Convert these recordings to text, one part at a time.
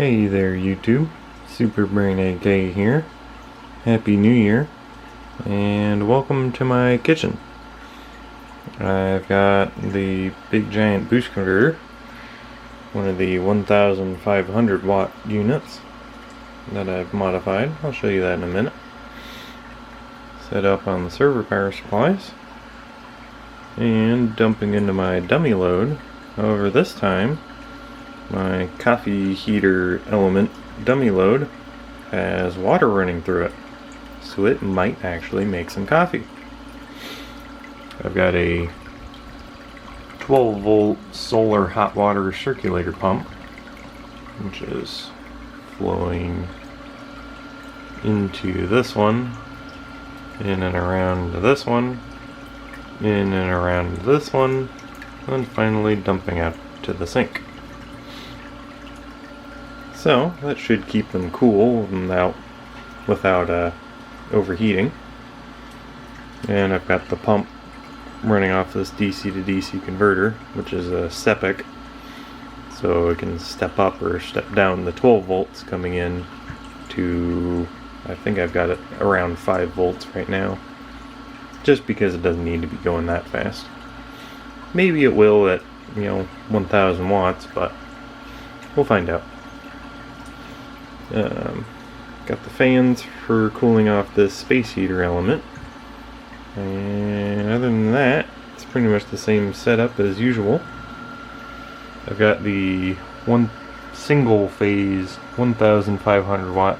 Hey there YouTube, Super Brain AK here. Happy New Year, and welcome to my kitchen. I've got the big giant boost converter, one of the 1500 watt units that I've modified. I'll show you that in a minute. Set up on the server power supplies, and dumping into my dummy load. However, this time my coffee heater element dummy load has water running through it, so it might actually make some coffee. I've got a 12 volt solar hot water circulator pump, which is flowing into this one, in and around this one, in and around this one, and finally dumping out to the sink. So that should keep them cool without overheating. And I've got the pump running off this DC to DC converter, which is a SEPIC, so it can step up or step down the 12 volts coming in to, I think I've got it around 5 volts right now, just because it doesn't need to be going that fast. Maybe it will at 1000 watts, but we'll find out. Got the fans for cooling off this space heater element, and other than that, it's pretty much the same setup as usual. I've got the one single phase 1500 watt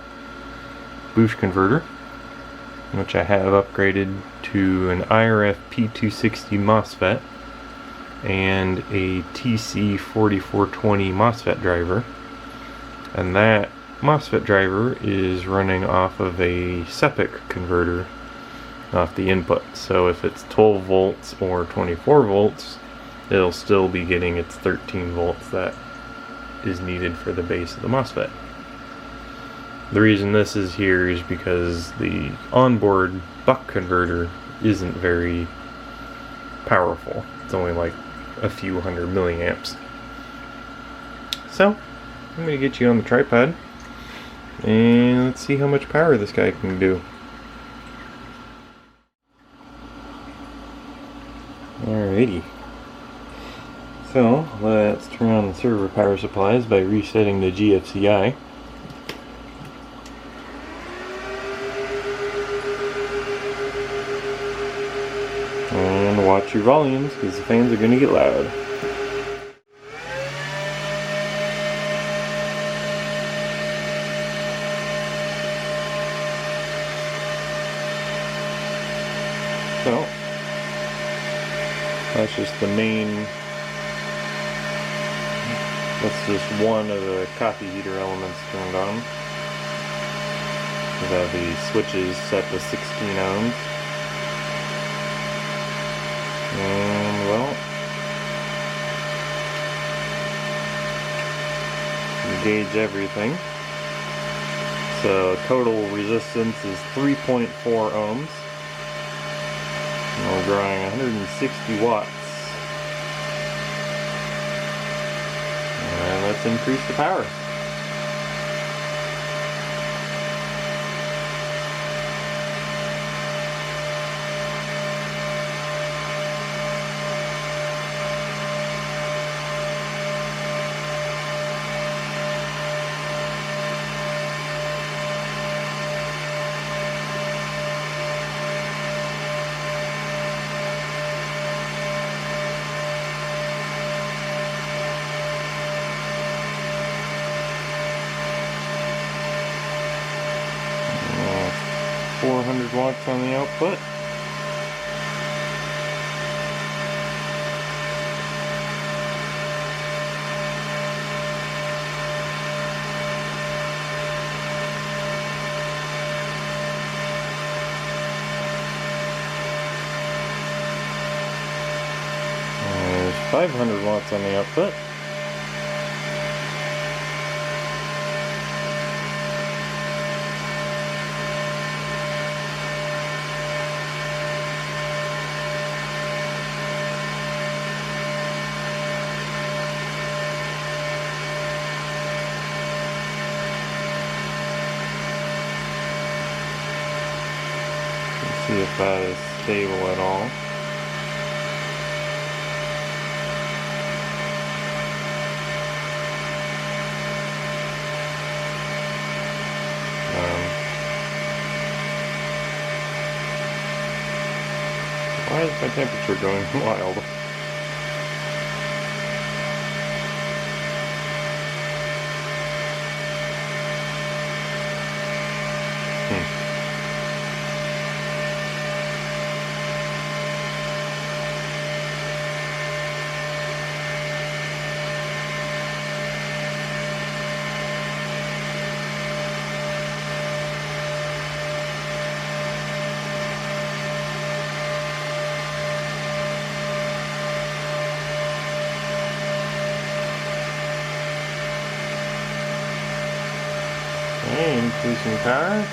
boost converter, which I have upgraded to an IRF P260 MOSFET and a TC4420 MOSFET driver, and that MOSFET driver is running off of a SEPIC converter off the input. So if it's 12 volts or 24 volts, it'll still be getting its 13 volts that is needed for the base of the MOSFET. The reason this is here is because the onboard buck converter isn't very powerful. It's only like a few hundred milliamps. So I'm going to get you on the tripod and let's see how much power this guy can do. Alrighty. So let's turn on the server power supplies by resetting the GFCI. And watch your volumes because the fans are going to get loud. So, that's just the main, that's just one of the coffee heater elements turned on. We have the switches set to 16 ohms. And well, gauge everything. So total resistance is 3.4 ohms. We're drawing 160 watts. And let's increase the power. Uh, 400 watts on the output. There's 500 watts on the output. See if that is stable at all. Why is my temperature going wild? Okay, increasing power.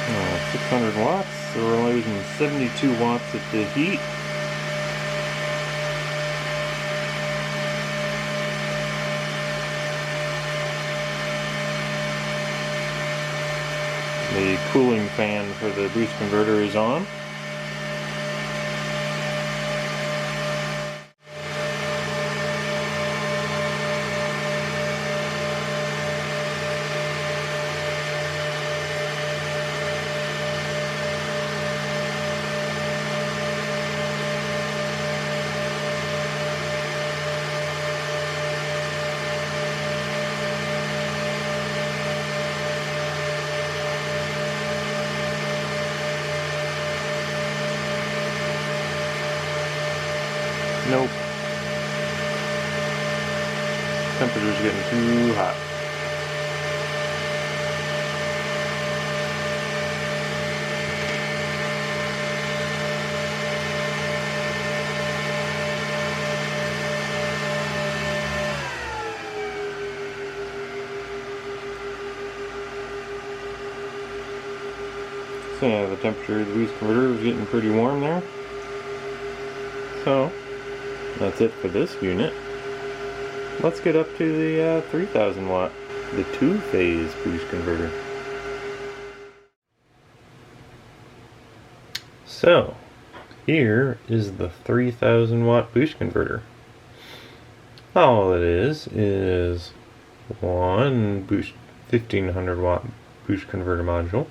Oh, 600 watts, so we're only losing 72 watts at the heat. The cooling fan for the boost converter is on. Nope. Temperature's getting too hot. So yeah, the temperature of the boost converter is getting pretty warm there. So that's it for this unit. Let's get up to the 3000 watt, the two-phase boost converter. So here is the 3000 watt boost converter. All it is one boost 1500 watt boost converter module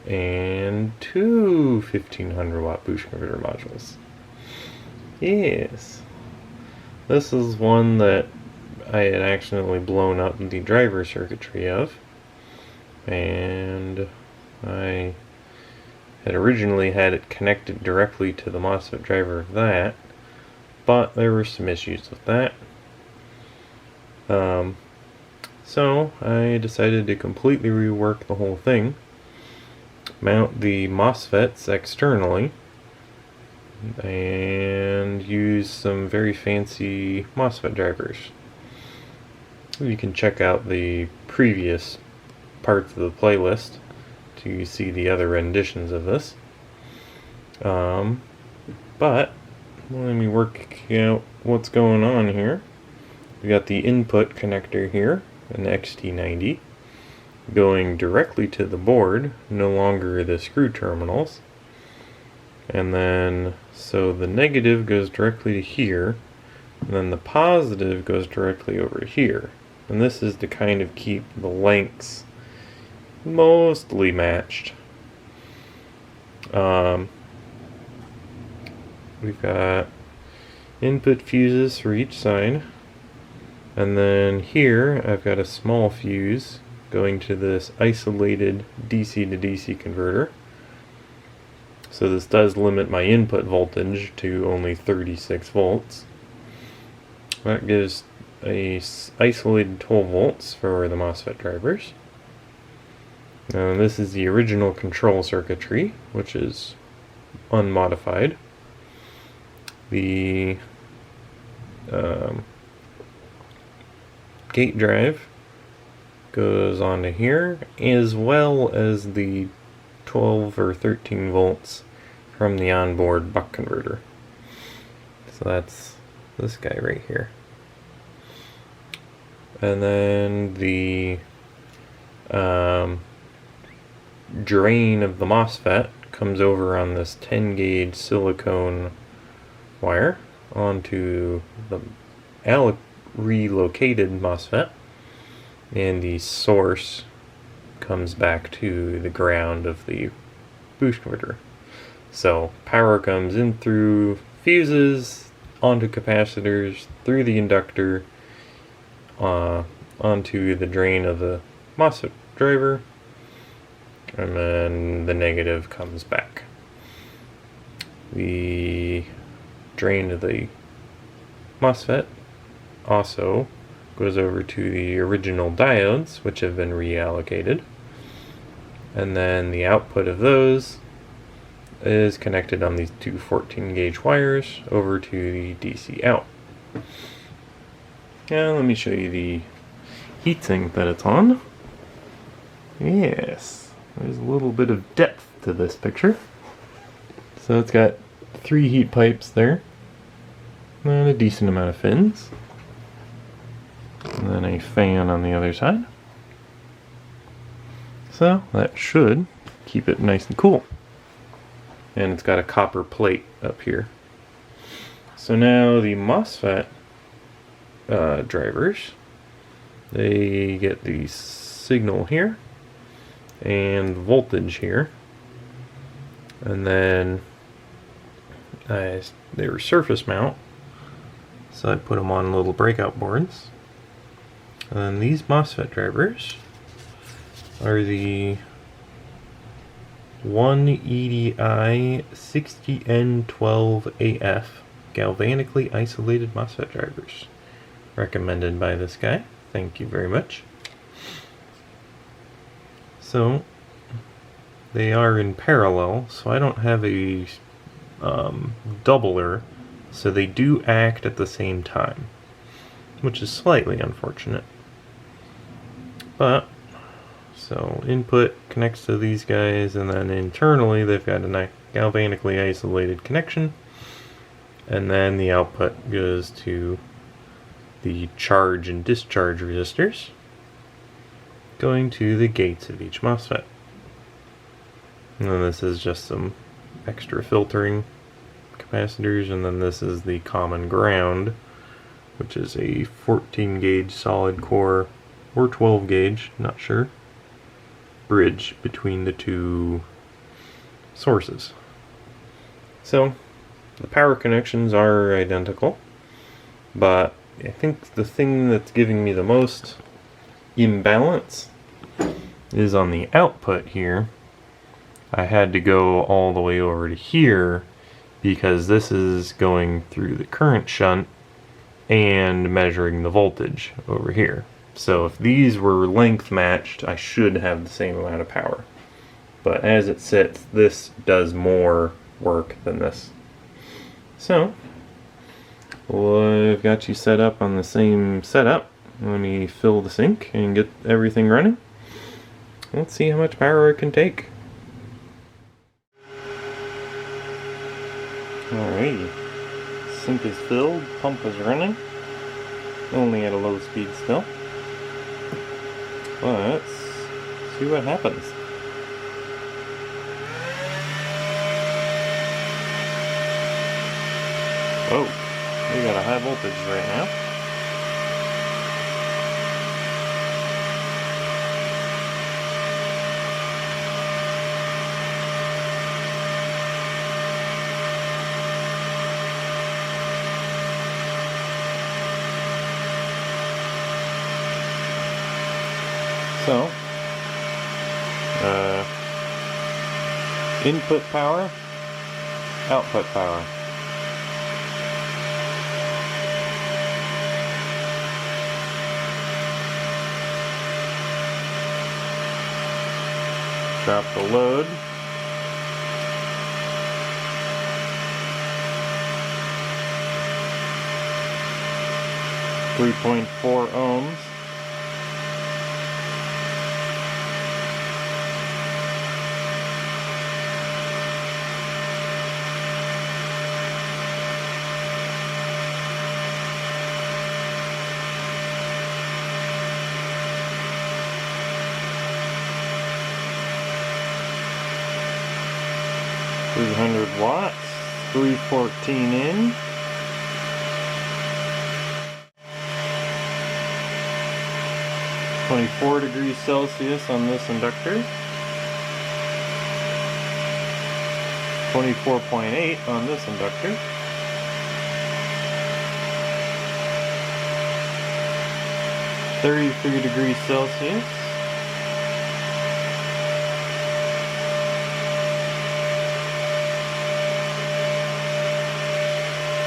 and two 1500 watt boost converter modules. Yes, this is one that I had accidentally blown up the driver circuitry of, and I had originally had it connected directly to the MOSFET driver of that, but there were some issues with that. So I decided to completely rework the whole thing, mount the MOSFETs externally, and use some very fancy MOSFET drivers. You can check out the previous parts of the playlist to see the other renditions of this. But let me work out what's going on here. We got the input connector here, an XT90, going directly to the board, no longer the screw terminals. And then, so the negative goes directly to here, and then the positive goes directly over here. And this is to kind of keep the lengths mostly matched. We've got input fuses for each side, and then here I've got a small fuse going to this isolated DC to DC converter. So this does limit my input voltage to only 36 volts. That gives a isolated 12 volts for the MOSFET drivers. Now this is the original control circuitry, which is unmodified. The gate drive goes onto here, as well as the 12 or 13 volts from the onboard buck converter. So that's this guy right here. And then the drain of the MOSFET comes over on this 10 gauge silicone wire onto the relocated MOSFET, and the source comes back to the ground of the boost converter. So power comes in through fuses, onto capacitors, through the inductor, onto the drain of the MOSFET driver, and then the negative comes back. The drain of the MOSFET also goes over to the original diodes, which have been reallocated, and then the output of those is connected on these two 14 gauge wires over to the DC out. Now let me show you the heatsink that it's on. Yes, there's a little bit of depth to this picture. So it's got 3 heat pipes there, and a decent amount of fins, and then a fan on the other side. So that should keep it nice and cool. And it's got a copper plate up here. So now the MOSFET drivers, they get the signal here and voltage here, and then they were surface mount, so I put them on little breakout boards. And then these MOSFET drivers are the 1EDI 60N12AF galvanically isolated MOSFET drivers, recommended by this guy. Thank you very much. So they are in parallel, so I don't have a doubler, so they do act at the same time, which is slightly unfortunate. But so input connects to these guys, and then internally they've got a galvanically isolated connection, and then the output goes to the charge and discharge resistors going to the gates of each MOSFET. And then this is just some extra filtering capacitors, and then this is the common ground, which is a 14 gauge solid core or 12 gauge, not sure, bridge between the two sources. So the power connections are identical, but I think the thing that's giving me the most imbalance is on the output here. I had to go all the way over to here because this is going through the current shunt and measuring the voltage over here. So if these were length matched, I should have the same amount of power. But as it sits, this does more work than this. So I've got you set up on the same setup. Let me fill the sink and get everything running. Let's see how much power it can take. Alrighty, sink is filled, pump is running, only at a low speed still. Let's see what happens. Oh, we got a high voltage right now. So, input power, output power. Drop the load. .4 ohms. .300 watts, 314 in. (24°C) on this inductor. 24.8 on this inductor. (33°C).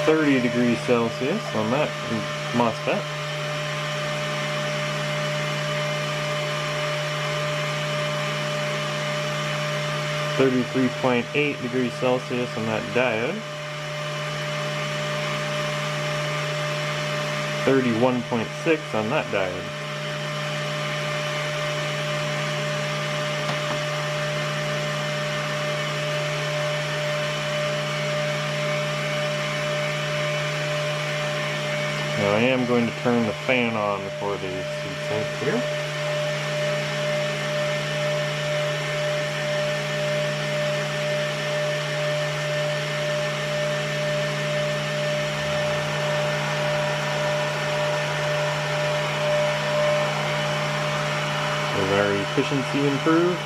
30°C on that MOSFET. (33.8°C on that diode. 31.6 on that diode. Now I am going to turn the fan on for the heatsink here. Is our efficiency improved?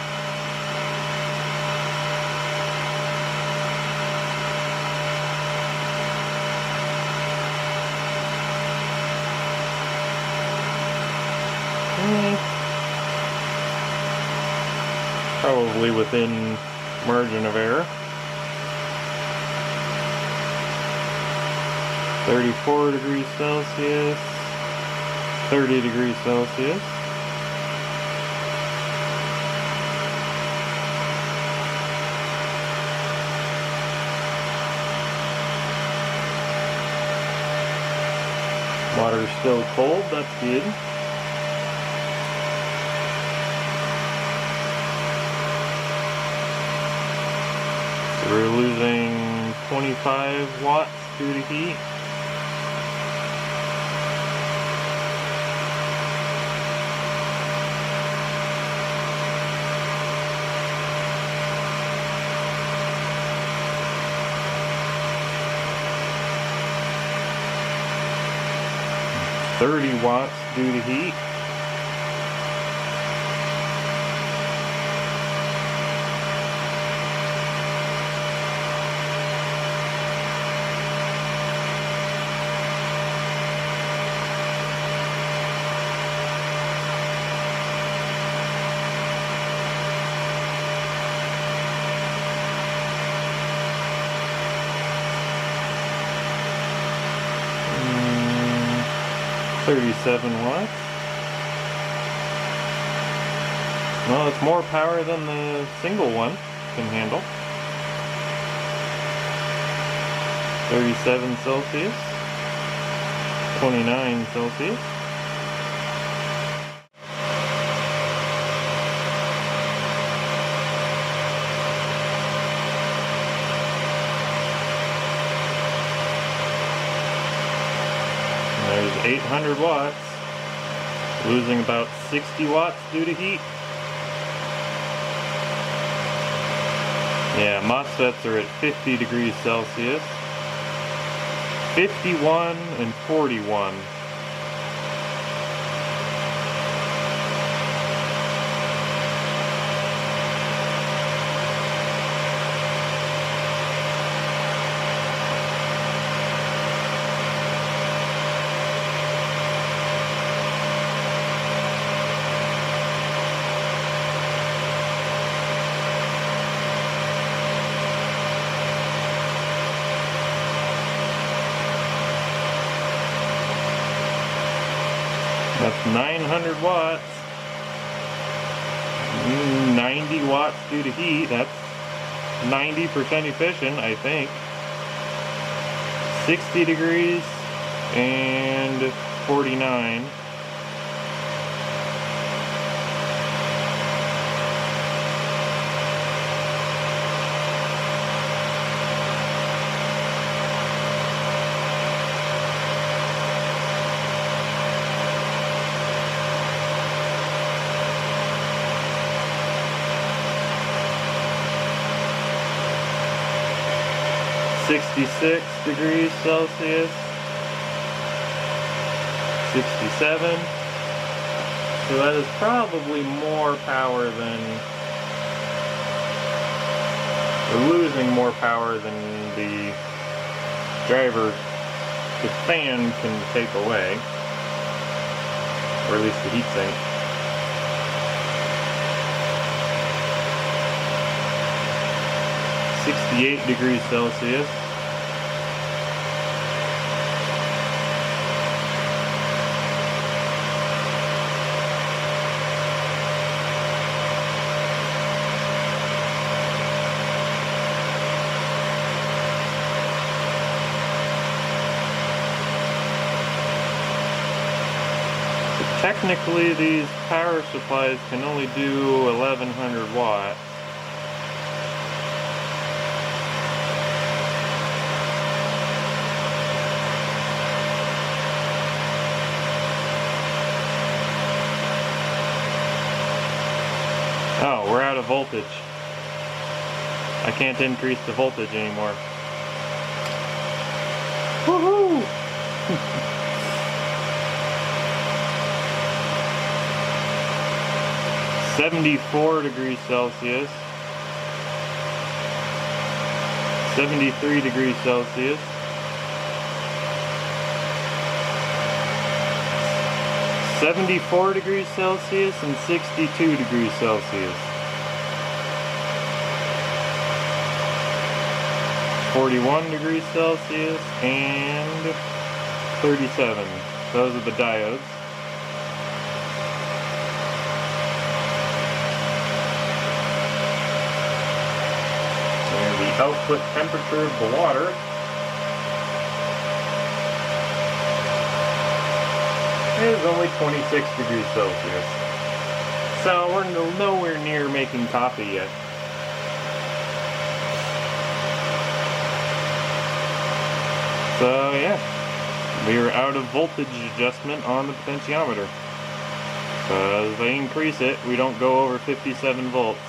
Probably within margin of error. 34°C, 30°C. Water's still cold, that's good. So we're losing 25 watts due to heat. .30 watts due to heat. .37 watts. Well, it's more power than the single one can handle. 37 Celsius. 29 Celsius. There's 800 watts, losing about 60 watts due to heat. Yeah, MOSFETs are at 50°C, 51 and 41. That's 900 watts. 90 watts due to heat. That's 90% efficient, I think. 60 degrees and 49. (66°C), 67. So that is probably more power than, we're losing more power than the fan can take away, or at least the heatsink. (68°C). Technically, these power supplies can only do 1100 watts. Oh, we're out of voltage. I can't increase the voltage anymore. Woohoo! (74°C), 73°C, 74°C, and 62°C. 41°C and 37. Those are the diodes. And the output temperature of the water is only 26°C. So we're nowhere near making coffee yet. So yeah, we are out of voltage adjustment on the potentiometer. So as I increase it, we don't go over 57 volts.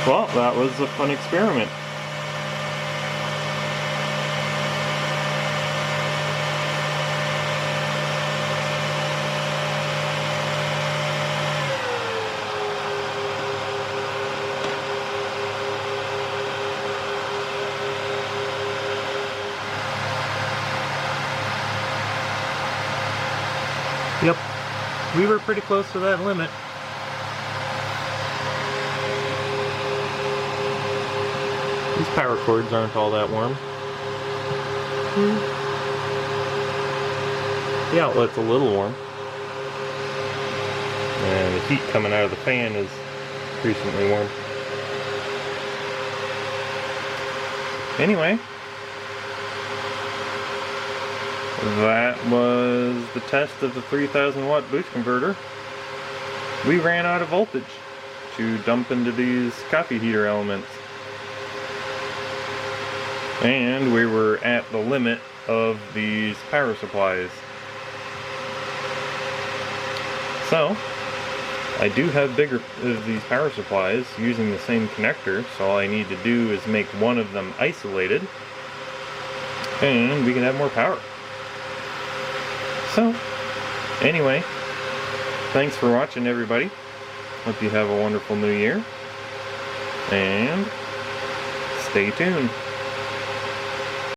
Well, that was a fun experiment. Yep, we were pretty close to that limit. These power cords aren't all that warm. The outlet's a little warm. And the heat coming out of the fan is recently warm. Anyway, that was the test of the 3000 watt boost converter. We ran out of voltage to dump into these coffee heater elements. And we were at the limit of these power supplies. So, I do have bigger of these power supplies using the same connector, so all I need to do is make one of them isolated, and we can have more power. So, anyway, thanks for watching, everybody. Hope you have a wonderful new year, and stay tuned.